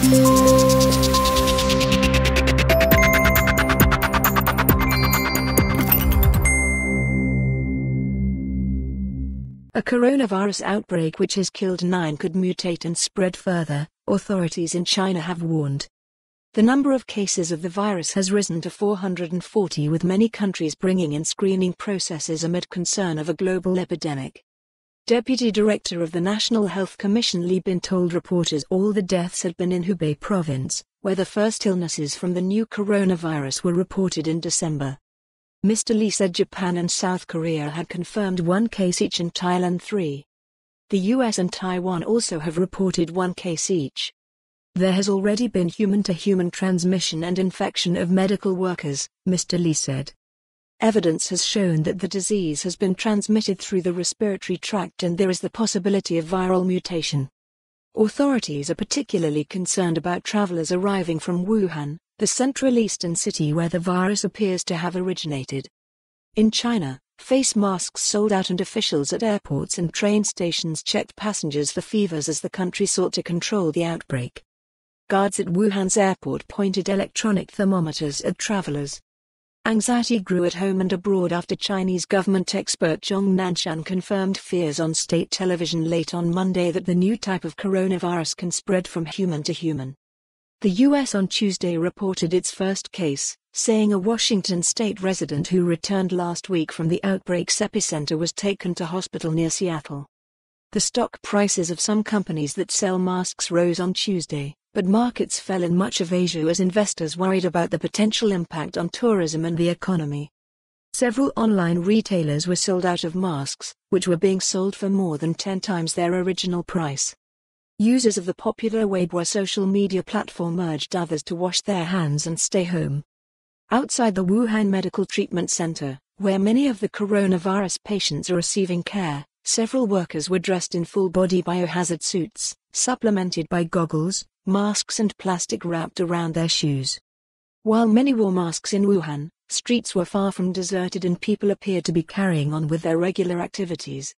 A coronavirus outbreak which has killed 9 could mutate and spread further, authorities in China have warned. The number of cases of the virus has risen to 440, with many countries bringing in screening processes amid concern of a global epidemic. Deputy Director of the National Health Commission Li Bin told reporters all the deaths had been in Hubei province, where the first illnesses from the new coronavirus were reported in December. Mr. Li said Japan and South Korea had confirmed 1 case each and Thailand 3. The US and Taiwan also have reported 1 case each. There has already been human-to-human transmission and infection of medical workers, Mr. Li said. Evidence has shown that the disease has been transmitted through the respiratory tract and there is the possibility of viral mutation. Authorities are particularly concerned about travelers arriving from Wuhan, the central eastern city where the virus appears to have originated. In China, face masks sold out and officials at airports and train stations checked passengers for fevers as the country sought to control the outbreak. Guards at Wuhan's airport pointed electronic thermometers at travelers. Anxiety grew at home and abroad after Chinese government expert Zhong Nanshan confirmed fears on state television late on Monday that the new type of coronavirus can spread from human to human. The U.S. on Tuesday reported its first case, saying a Washington state resident who returned last week from the outbreak's epicenter was taken to hospital near Seattle. The stock prices of some companies that sell masks rose on Tuesday, but markets fell in much of Asia as investors worried about the potential impact on tourism and the economy. Several online retailers were sold out of masks, which were being sold for more than 10 times their original price. Users of the popular Weibo social media platform urged others to wash their hands and stay home. Outside the Wuhan Medical Treatment Center, where many of the coronavirus patients are receiving care, several workers were dressed in full-body biohazard suits, supplemented by goggles, masks and plastic wrapped around their shoes. While many wore masks in Wuhan, streets were far from deserted and people appeared to be carrying on with their regular activities.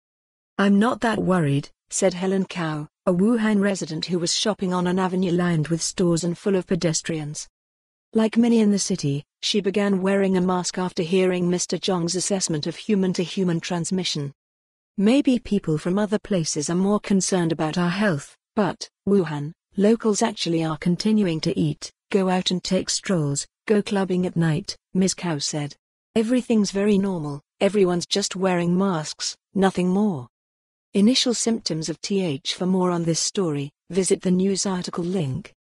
"I'm not that worried," said Helen Cao, a Wuhan resident who was shopping on an avenue lined with stores and full of pedestrians. Like many in the city, she began wearing a mask after hearing Mr. Zhong's assessment of human-to-human transmission. "Maybe people from other places are more concerned about our health, but, Wuhan, locals actually are continuing to eat, go out and take strolls, go clubbing at night," Ms. Cao said. "Everything's very normal, everyone's just wearing masks, nothing more." Initial symptoms of TH. For more on this story, visit the news article link.